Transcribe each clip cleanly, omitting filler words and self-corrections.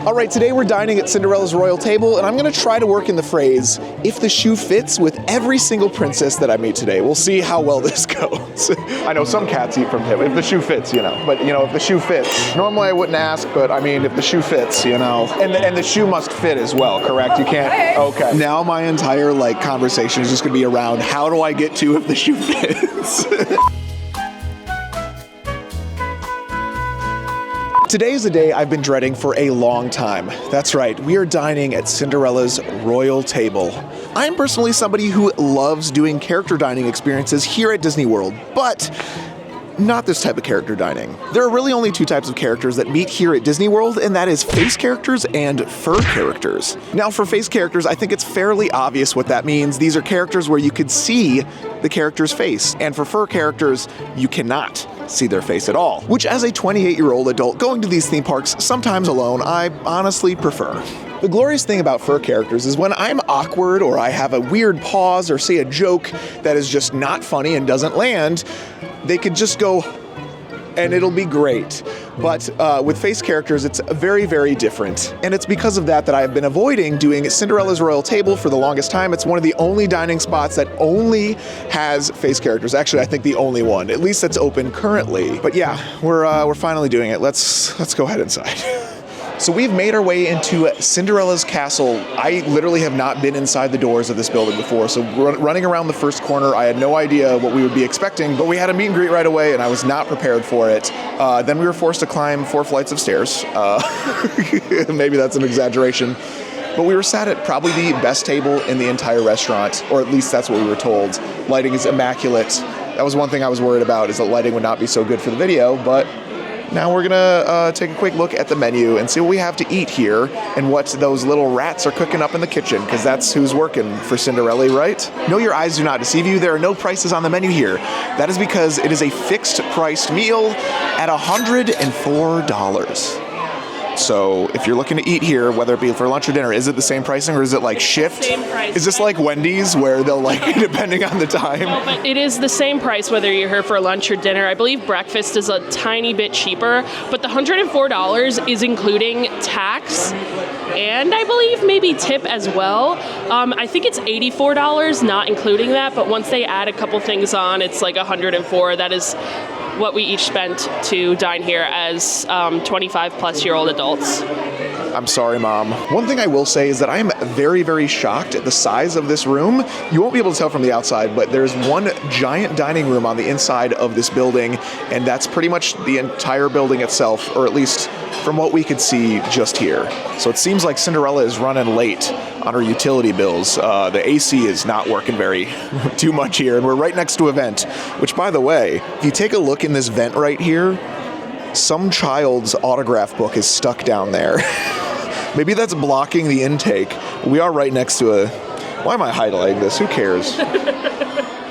All right, today we're dining at Cinderella's royal table, and I'm gonna try to work in the phrase, if the shoe fits, with every single princess that I meet today. We'll see how well this goes. I know some cats eat from him, if the shoe fits, you know. But, you know, if the shoe fits. Normally I wouldn't ask, but I mean, if the shoe fits, you know. And the shoe must fit as well, correct? You can't, okay. Now my entire, like, conversation is just gonna be around, how do I get to if the shoe fits? Today is a day I've been dreading for a long time. That's right, we are dining at Cinderella's royal table. I'm personally somebody who loves doing character dining experiences here at Disney World, but not this type of character dining. There are really only two types of characters that meet here at Disney World, and that is face characters and fur characters. Now, for face characters, I think it's fairly obvious what that means. These are characters where you could see the character's face, and for fur characters, you cannot see their face at all, which as a 28-year-old adult going to these theme parks, sometimes alone, I honestly prefer. The glorious thing about fur characters is when I'm awkward or I have a weird pause or say a joke that is just not funny and doesn't land, they could just go and it'll be great. But with face characters, it's very, very different. And it's because of that I've been avoiding doing Cinderella's royal table for the longest time. It's one of the only dining spots that only has face characters. Actually, I think the only one, at least that's open currently. But yeah, we're finally doing it. Let's go ahead inside. So we've made our way into Cinderella's castle. I literally have not been inside the doors of this building before, so running around the first corner, I had no idea what we would be expecting, but we had a meet and greet right away, and I was not prepared for it. Then we were forced to climb 4 flights of stairs. Maybe that's an exaggeration. But we were sat at probably the best table in the entire restaurant, or at least that's what we were told. Lighting is immaculate. That was one thing I was worried about, is that lighting would not be so good for the video, but now we're gonna take a quick look at the menu and see what we have to eat here and what those little rats are cooking up in the kitchen, because that's who's working for Cinderella, right? No, your eyes do not deceive you. There are no prices on the menu here. That is because it is a fixed priced meal at $104. So if you're looking to eat here, whether it be for lunch or dinner, is it the same pricing or is it like shift? Same price. Is this like Wendy's where they'll like, depending on the time? No, but it is the same price whether you're here for lunch or dinner. I believe breakfast is a tiny bit cheaper, but the $104 is including tax and I believe maybe tip as well. I think it's $84 not including that, but once they add a couple things on, it's like $104. That is what we each spent to dine here as 25-plus-year-old adults. I'm sorry, Mom. One thing I will say is that I am very, very shocked at the size of this room. You won't be able to tell from the outside, but there's one giant dining room on the inside of this building, and that's pretty much the entire building itself, or at least from what we could see just here. So it seems like Cinderella is running late on her utility bills. The AC is not working very too much here, and we're right next to a vent, which, by the way, if you take a look in this vent right here, some child's autograph book is stuck down there. Maybe that's blocking the intake. We are right next to a... Why am I highlighting this? Who cares?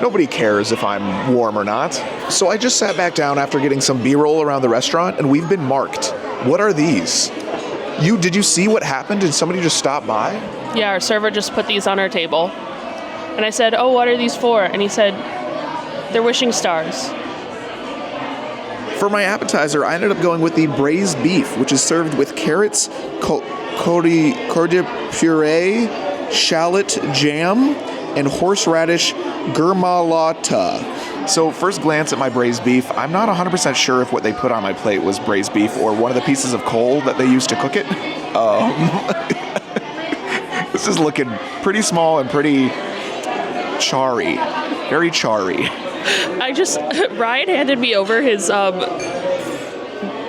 Nobody cares if I'm warm or not. So I just sat back down after getting some B-roll around the restaurant, and we've been marked. What are these? Did you see what happened? Did somebody just stop by? Yeah, our server just put these on our table. And I said, oh, what are these for? And he said, they're wishing stars. For my appetizer, I ended up going with the braised beef, which is served with carrots, cordon puree, shallot jam, and horseradish germalata. So first glance at my braised beef, I'm not 100% sure if what they put on my plate was braised beef or one of the pieces of coal that they used to cook it. This is looking pretty small and pretty charry, very charry. Ryan handed me over his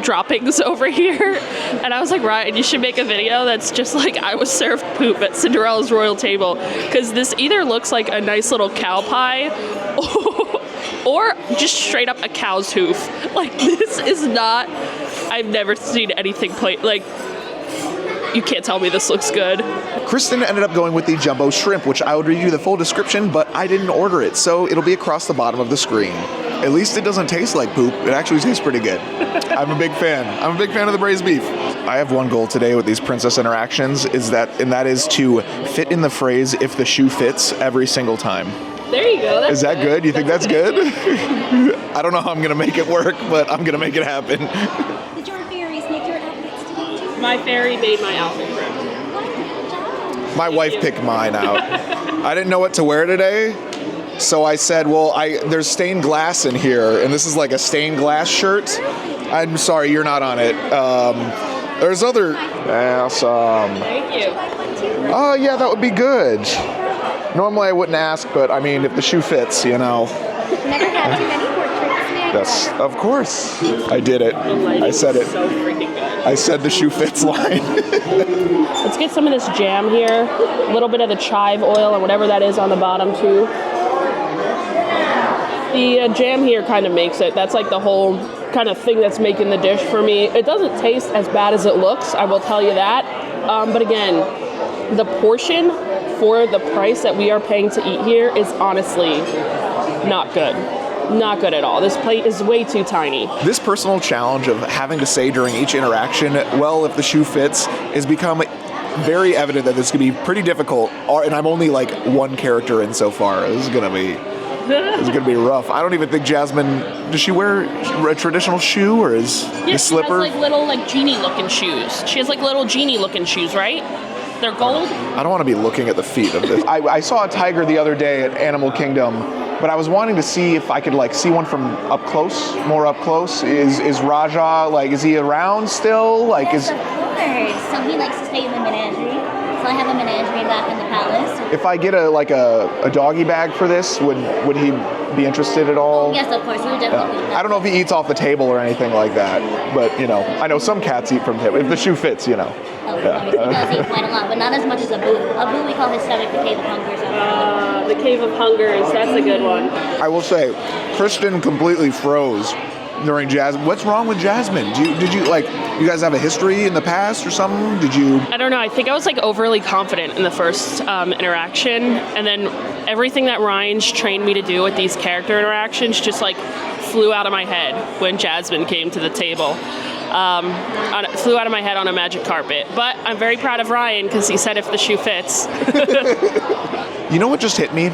droppings over here, and I was like, Ryan, you should make a video that's just like I was served poop at Cinderella's royal table, because this either looks like a nice little cow pie or just straight up a cow's hoof. Like, this is not, I've never seen anything like, you can't tell me this looks good. Kristen ended up going with the jumbo shrimp, which I would read you the full description, but I didn't order it, so it'll be across the bottom of the screen. At least it doesn't taste like poop. It actually tastes pretty good. I'm a big fan. I'm a big fan of the braised beef. I have one goal today with these princess interactions, and that is to fit in the phrase, if the shoe fits, every single time. There you go. Is that good? You think that's good? I don't know how I'm going to make it work, but I'm going to make it happen. Did your fairies make your outfits today? My fairy made my outfit for him. My wife picked mine out. I didn't know what to wear today, so I said, well, there's stained glass in here, and this is like a stained glass shirt. I'm sorry, you're not on it. There's other... Awesome. Thank you. Oh, yeah, that would be good. Normally I wouldn't ask, but I mean, if the shoe fits, you know. Never had too many portraits. Yes, of course. I did it. I said it. So freaking good. I said the shoe fits line. Let's get some of this jam here. A little bit of the chive oil or whatever that is on the bottom too. The jam here kind of makes it. That's like the whole kind of thing that's making the dish for me. It doesn't taste as bad as it looks, I will tell you that. But again, the portion for the price that we are paying to eat here is honestly not good. Not good at all. This plate is way too tiny. This personal challenge of having to say during each interaction, well, if the shoe fits, has become very evident that this could be pretty difficult. And I'm only like one character in so far. This is gonna be rough. I don't even think Jasmine, does she wear a traditional shoe or is the slipper? She has like little like genie looking shoes. She has like little genie looking shoes, right? They're gold. I don't want to be looking at the feet of this. I saw a tiger the other day at Animal Kingdom, but I was wanting to see if I could like see one from up close, more up close. Is Raja, like, is he around still? Like, Yes, of course. So he likes to stay in the menagerie. So I have a menagerie back in the palace. if I get a doggy bag for this, would he be interested at all? Yes, of course. We would definitely. I don't know if he eats off the table or anything like that, but you know, I know some cats eat from the table if the shoe fits, you know. Oh, yeah. He does eat quite a lot, but not as much as a boo. A boo we call his stomach the cave of hungers. The Cave of Hungers, that's a good one. I will say, Kristen completely froze during Jasmine. What's wrong with Jasmine? Did you you guys have a history in the past or something? Did you? I don't know. I think I was like overly confident in the first interaction, and then everything that Ryan's trained me to do with these character interactions just like flew out of my head when Jasmine came to the table. Flew out of my head on a magic carpet. But I'm very proud of Ryan because he said if the shoe fits. You know what just hit me?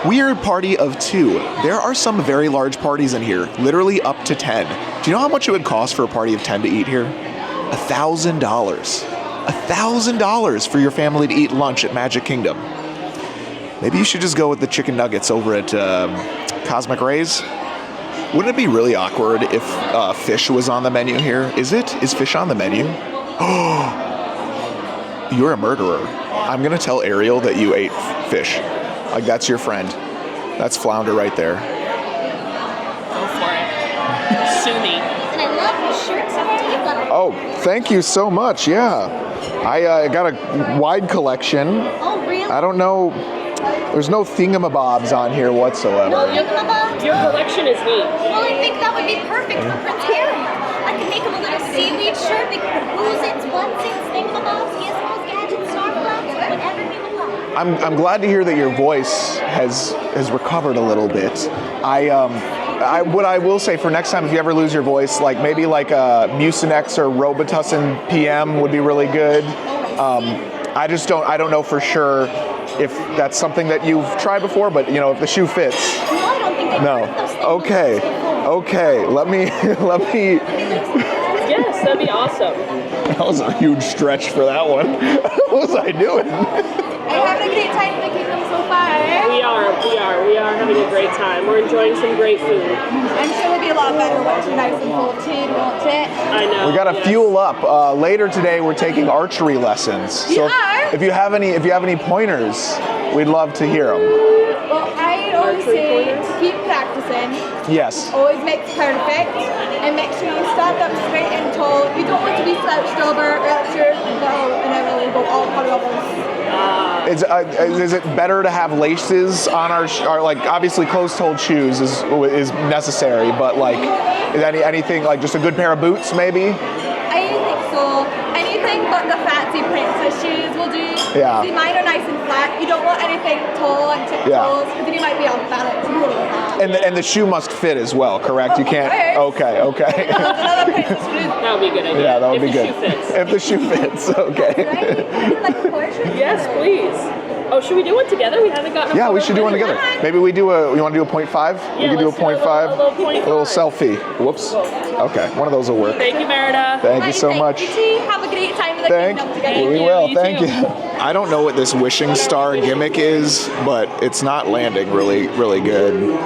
We are a party of 2. There are some very large parties in here, literally up to 10. Do you know how much it would cost for a party of 10 to eat here? $1,000. $1,000 for your family to eat lunch at Magic Kingdom. Maybe you should just go with the chicken nuggets over at Cosmic Rays. Wouldn't it be really awkward if fish was on the menu here? Is it? Is fish on the menu? Oh, you're a murderer. I'm gonna tell Ariel that you ate fish. Like, that's your friend. That's flounder right there. Go for it. Sue me. And I love your shirts. You've got Oh, thank you so much. Yeah, I got a wide collection. Oh, really? I don't know. There's no thingamabobs on here whatsoever. No thingamabobs? Your collection is neat. Well, I think that would be perfect for Prince Harry. I could make him a little seaweed shirt. We could who's its, what's its, thingamabobs, gizmos, gadgets, starflags, whatever we would like. I'm glad to hear that your voice has recovered a little bit. What I will say for next time, if you ever lose your voice, like maybe like a Mucinex or Robitussin PM would be really good. I don't know for sure if that's something that you've tried before, but you know, if the shoe fits. No, I don't think No. Okay. Let me. Yes, that'd be awesome. That was a huge stretch for that one. What was I doing? Are you having a great time in the kingdom so far? We are having a great time. We're enjoying some great food. I'm sure it'll be a lot better once you're nice and full too, won't it? I know. We gotta fuel up. Later today, we're taking archery lessons. So if you have any pointers, we'd love to hear them. Well, I always say to keep practicing. Yes. Always makes perfect. And make sure you stand up straight and tall. You don't want to be slouched over or else you're low and then we'll go all kind of Is it better to have laces on our like obviously closed-toed shoes is necessary, but like is anything like just a good pair of boots maybe? I think so. Anything but the fancy princess shoes will do. Yeah. See, mine are nice and flat. You don't want anything tall and tiptoes because then you might be off balance. You don't want that. And the shoe must fit as well, correct? You can't. Okay. Another princess shoe. That would be a good idea. Yeah, that would be good. If the shoe fits. If the shoe fits, okay. Right? Like a portrait? Yes, please. Oh, Oh, should we do one together? We haven't gotten. Yeah, we should do one together. Maybe we do a. You want to do a 0.5? Yeah, we can do a let's do a 0.5. little 0.5. A little selfie. Whoops. Okay, one of those will work. Thank you, Merida. Thank you so much. Have a great time in the kingdom together. We will. You Thank too. you. I don't know what this wishing star gimmick is, but it's not landing really good.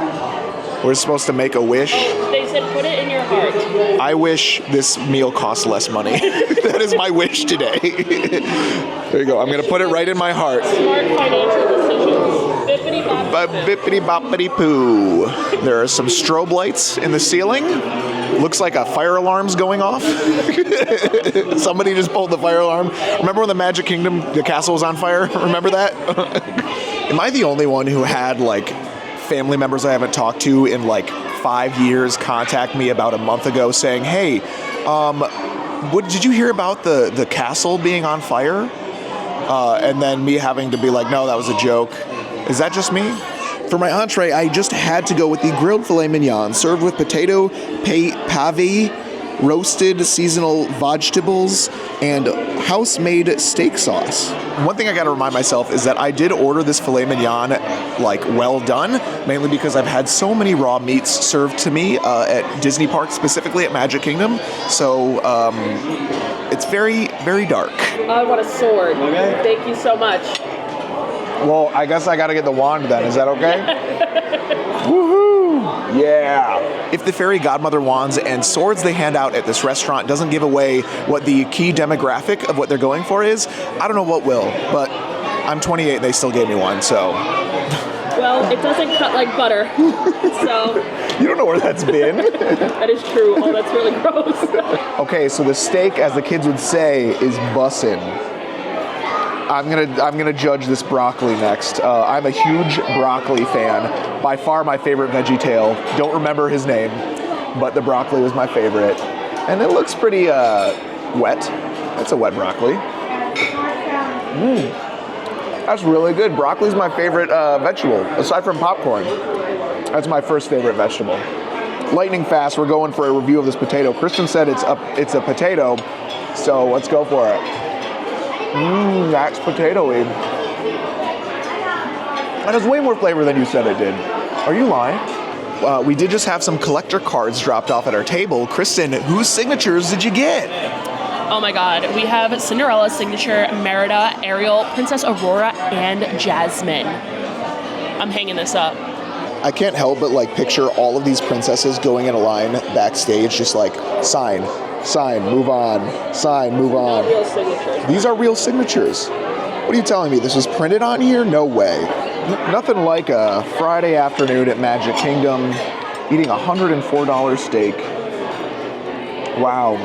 We're supposed to make a wish. They said put it in your heart. I wish this meal costs less money. That is my wish today. There you go. I'm going to put it right in my heart. Smart financial decisions. Bippity bop. Bippity boppity poo. There are some strobe lights in the ceiling. Looks like a fire alarm's going off. Somebody just pulled the fire alarm. Remember when the Magic Kingdom, the castle was on fire? Remember that? Am I the only one who had like family members I haven't talked to in like 5 years contact me about a month ago saying, hey, did you hear about the castle being on fire? And then me having to be like, no, that was a joke. Is that just me? For my entree, I just had to go with the grilled filet mignon, served with potato pave, roasted seasonal vegetables, and house-made steak sauce. One thing I gotta remind myself is that I did order this filet mignon like well done, mainly because I've had so many raw meats served to me at Disney parks, specifically at Magic Kingdom. So it's very, very dark. I want a sword. Okay. Thank you so much. Well, I guess I gotta get the wand then. Is that okay? Woohoo! Yeah. If the fairy godmother wands and swords they hand out at this restaurant doesn't give away what the key demographic of what they're going for is, I don't know what will. But I'm 28 and they still gave me one, so. Well, it doesn't cut like butter, so. You don't know where that's been. That is true. Oh, that's really gross. Okay, so the steak, as the kids would say, is bussin'. I'm gonna judge this broccoli next. I'm a huge broccoli fan. By far my favorite VeggieTale. Don't remember his name, but the broccoli was my favorite. And it looks pretty wet. That's a wet broccoli. That's really good. Broccoli's my favorite vegetable, aside from popcorn. That's my first favorite vegetable. Lightning fast, we're going for a review of this potato. Kristen said it's a potato, so let's go for it. That's potato-y. That has way more flavor than you said it did. Are you lying? We did just have some collector cards dropped off at our table. Kristen, whose signatures did you get? Oh my god, we have Cinderella's signature, Merida, Ariel, Princess Aurora, and Jasmine. I'm hanging this up. I can't help but like picture all of these princesses going in a line backstage, just like sign, move on, sign, move on. Real signatures. These are real signatures. What are you telling me? This was printed on here? No way. Nothing like a Friday afternoon at Magic Kingdom, eating a $104 steak. Wow.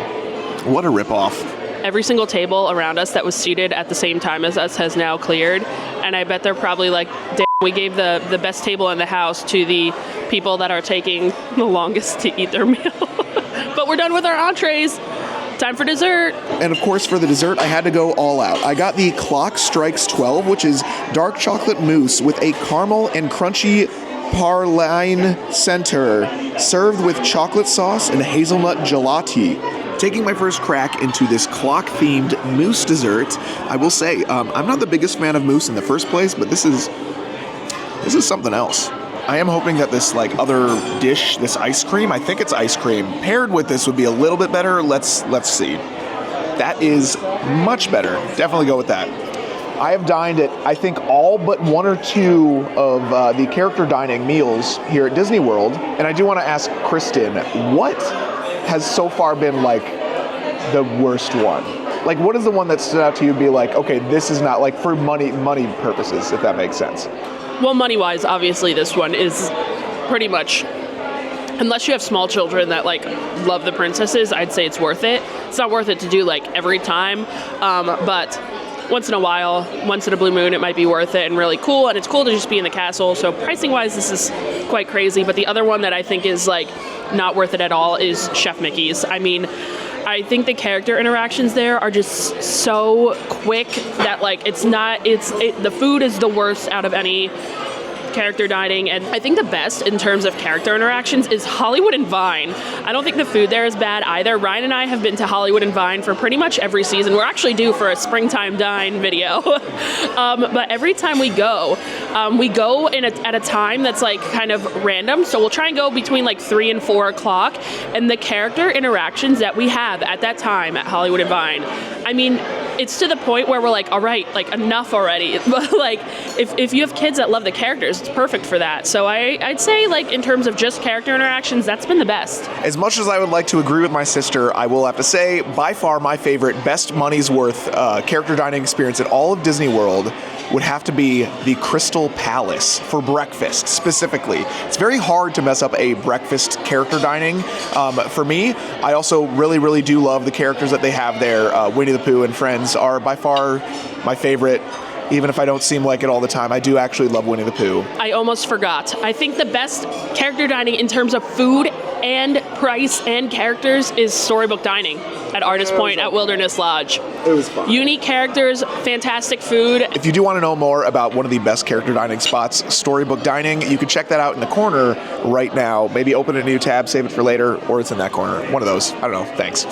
What a ripoff. Every single table around us that was seated at the same time as us has now cleared, and I bet they're probably like, damn, we gave the best table in the house to the people that are taking the longest to eat their meal. But we're done with our entrees. Time for dessert. And of course, for the dessert, I had to go all out. I got the Clock Strikes 12, which is dark chocolate mousse with a caramel and crunchy praline center, served with chocolate sauce and hazelnut gelati. Taking my first crack into this clock-themed mousse dessert, I will say, I'm not the biggest fan of mousse in the first place, but this is something else. I am hoping that this like other dish, this ice cream, I think it's ice cream, paired with this would be a little bit better. Let's see. That is much better. Definitely go with that. I have dined at, I think, all but one or two of the character dining meals here at Disney World. And I do want to ask Kristen, what has so far been like the worst one? Like, what is the one that stood out to you be like, okay, this is not like for money purposes, if that makes sense? Well, money-wise, obviously this one is pretty much, unless you have small children that like love the princesses, I'd say it's worth it. It's not worth it to do like every time, but once in a while, once in a blue moon, it might be worth it and really cool. And it's cool to just be in the castle. So pricing-wise, this is quite crazy. But the other one that I think is like not worth it at all is Chef Mickey's. I mean, I think the character interactions there are just so quick that like the food is the worst out of any character dining, and I think the best in terms of character interactions is Hollywood and Vine. I don't think the food there is bad either. Ryan and I have been to Hollywood and Vine for pretty much every season. We're actually due for a springtime dine video. But every time we go at a time that's like kind of random. So we'll try and go between like 3 and 4 o'clock. And the character interactions that we have at that time at Hollywood and Vine, I mean, it's to the point where we're like, all right, like enough already. But like, if you have kids that love the characters, it's perfect for that. So I'd say like in terms of just character interactions, that's been the best. As much as I would like to agree with my sister, I will have to say, by far my favorite, best money's worth character dining experience at all of Disney World would have to be the Crystal Palace for breakfast specifically. It's very hard to mess up a breakfast character dining. For me, I also really, really do love the characters that they have there. Winnie the Pooh and Friends are by far my favorite. Even if I don't seem like it all the time, I do actually love Winnie the Pooh. I almost forgot. I think the best character dining in terms of food and price and characters is storybook dining at Artist Point at Wilderness Lodge. It was fun. Unique characters, fantastic food. If you do want to know more about one of the best character dining spots, Storybook Dining, you can check that out in the corner right now. Maybe open a new tab, save it for later, or it's in that corner. One of those. I don't know. Thanks.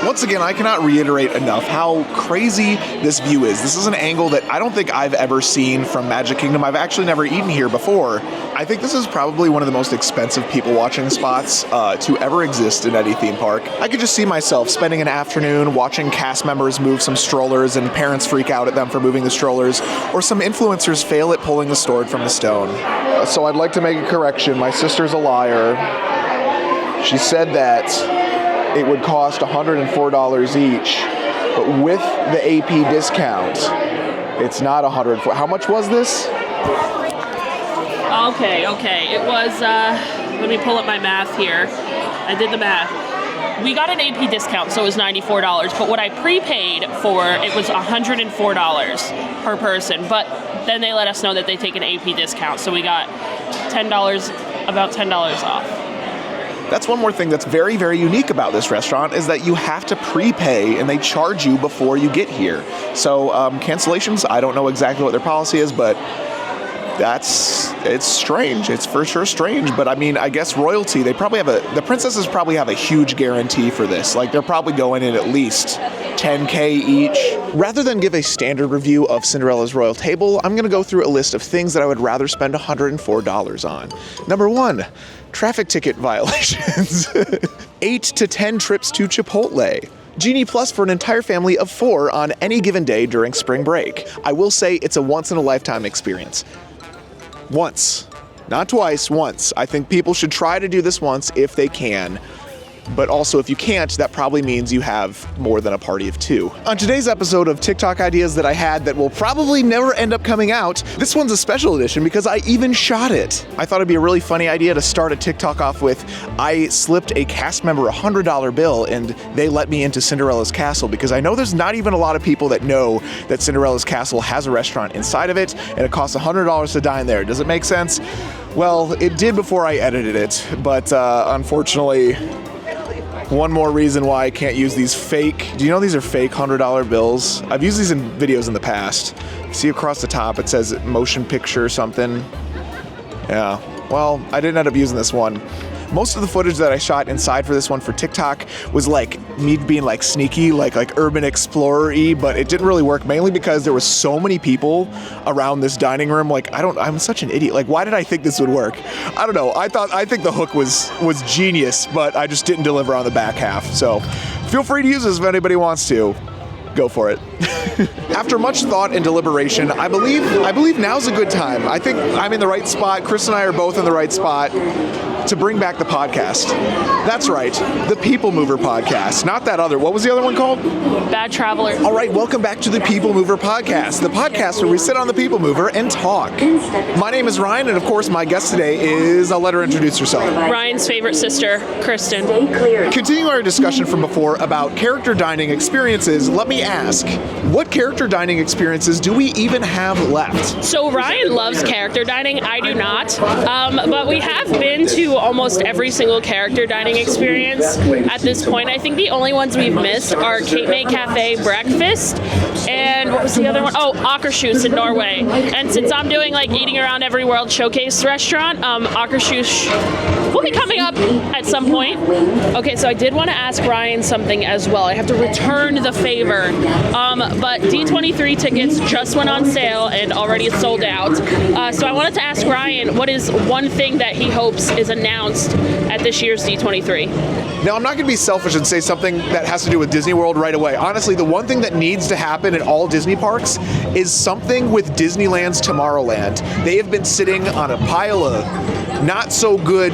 Once again, I cannot reiterate enough how crazy this view is. This is an angle that I don't think I've ever seen from Magic Kingdom. I've actually never eaten here before. I think this is probably one of the most expensive people watching spots to ever exist in any theme park. I could just see myself spending an afternoon watching cast members move some strollers and parents freak out at them for moving the strollers, or some influencers fail at pulling the sword from the stone. So I'd like to make a correction. My sister's a liar. She said that it would cost $104 each, but with the AP discount, it's not $104. How much was this? Okay. It was, let me pull up my math here. I did the math. We got an AP discount, so it was $94, but what I prepaid for, it was $104 per person, but then they let us know that they take an AP discount, so we got about $10 off. That's one more thing that's very, very unique about this restaurant is that you have to prepay and they charge you before you get here. So cancellations, I don't know exactly what their policy is, but it's strange. It's for sure strange, but I mean, I guess royalty, the princesses probably have a huge guarantee for this. Like they're probably going in at least $10K each. Rather than give a standard review of Cinderella's royal table, I'm gonna go through a list of things that I would rather spend $104 on. Number 1, traffic ticket violations. 8 to 10 trips to Chipotle. Genie Plus for an entire family of 4 on any given day during spring break. I will say it's a once-in-a-lifetime experience. Once. Not twice, once. I think people should try to do this once if they can. But also, if you can't, that probably means you have more than a party of 2. On today's episode of TikTok ideas that I had that will probably never end up coming out, this one's a special edition because I even shot it. I thought it'd be a really funny idea to start a TikTok off with, I slipped a cast member a $100 bill and they let me into Cinderella's castle, because I know there's not even a lot of people that know that Cinderella's castle has a restaurant inside of it and it costs $100 to dine there. Does it make sense? Well, it did before I edited it, but unfortunately, one more reason why I can't use these fake, do you know these are fake $100 bills? I've used these in videos in the past. See across the top, it says motion picture or something. Yeah, well, I didn't end up using this one. Most of the footage that I shot inside for this one for TikTok was like me being like sneaky, like urban explorer-y, but it didn't really work, mainly because there was so many people around this dining room. Like, I'm such an idiot. Like, why did I think this would work? I don't know. I think the hook was genius, but I just didn't deliver on the back half. So feel free to use this if anybody wants to. Go for it. After much thought and deliberation, I believe now's a good time. I think I'm in the right spot. Chris and I are both in the right spot to bring back the podcast. That's right, the People Mover podcast, not that other. What was the other one called? Bad Traveler. All right, welcome back to the People Mover podcast, the podcast where we sit on the People Mover and talk. My name is Ryan, and of course, my guest today is, I'll let her introduce herself. Ryan's favorite sister, Kristen. Continuing our discussion from before about character dining experiences, let me ask, what character dining experiences do we even have left? So Ryan loves character dining. I do not. But we have been to almost every single character dining experience at this point. I think the only ones we've missed are Cape May Cafe breakfast and And what was the other one? Oh, Akershus in Norway. And since I'm doing like eating around every World Showcase restaurant, Akershus will be coming up at some point. Okay, so I did want to ask Ryan something as well. I have to return the favor. But D23 tickets just went on sale and already sold out. So I wanted to ask Ryan, what is one thing that he hopes is announced at this year's D23? Now, I'm not going to be selfish and say something that has to do with Disney World right away. Honestly, the one thing that needs to happen at all Disney parks is something with Disneyland's Tomorrowland. They have been sitting on a pile of not so good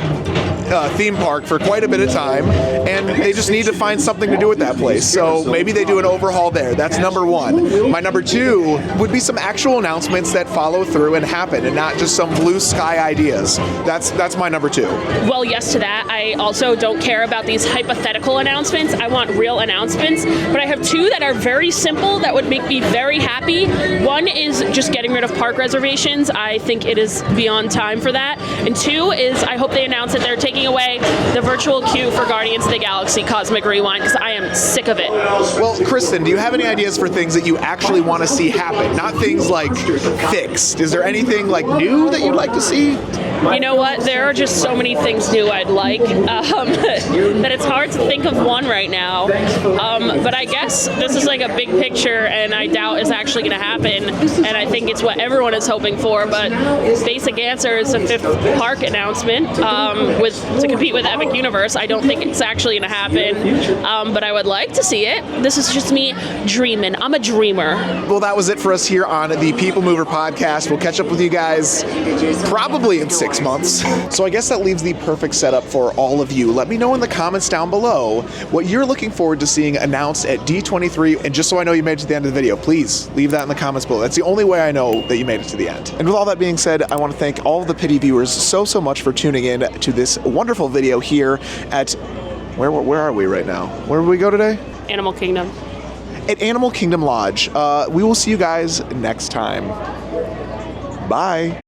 theme park for quite a bit of time, and they just need to find something to do with that place. So maybe they do an overhaul there. That's number one. My number two would be some actual announcements that follow through and happen, and not just some blue sky ideas. That's my number two. Well, yes to that. I also don't care about these hypothetical announcements. I want real announcements. But I have two that are very simple that would make me very happy. One is just getting rid of park reservations. I think it is beyond time for that. And two is I hope they announce that they're taking away the virtual queue for Guardians of the Galaxy Cosmic Rewind, because I am sick of it. Well, Kristen, do you have any ideas for things that you actually want to see happen? Not things like fixed. Is there anything like new that you'd like to see? You know what? There are just so many things new I'd like that it's hard to think of one right now. But I guess this is like a big picture, and I doubt it's actually going to happen. And I think it's what everyone is hoping for. But basic answer is a fifth park announcement to compete with Epic Universe. I don't think it's actually going to happen, but I would like to see it. This is just me dreaming. I'm a dreamer. Well, that was it for us here on the People Mover podcast. We'll catch up with you guys probably in 6 months. So I guess that leaves the perfect setup for all of you. Let me know in the comments down below what you're looking forward to seeing announced at D23. And just so I know you made it to the end of the video, please leave that in the comments below. That's the only way I know that you made it to the end. And with all that being said, I want to thank all of the Pity viewers so much for tuning in to this wonderful video here at, where are we right now? Where did we go today? Animal Kingdom. At Animal Kingdom Lodge. We will see you guys next time. Bye.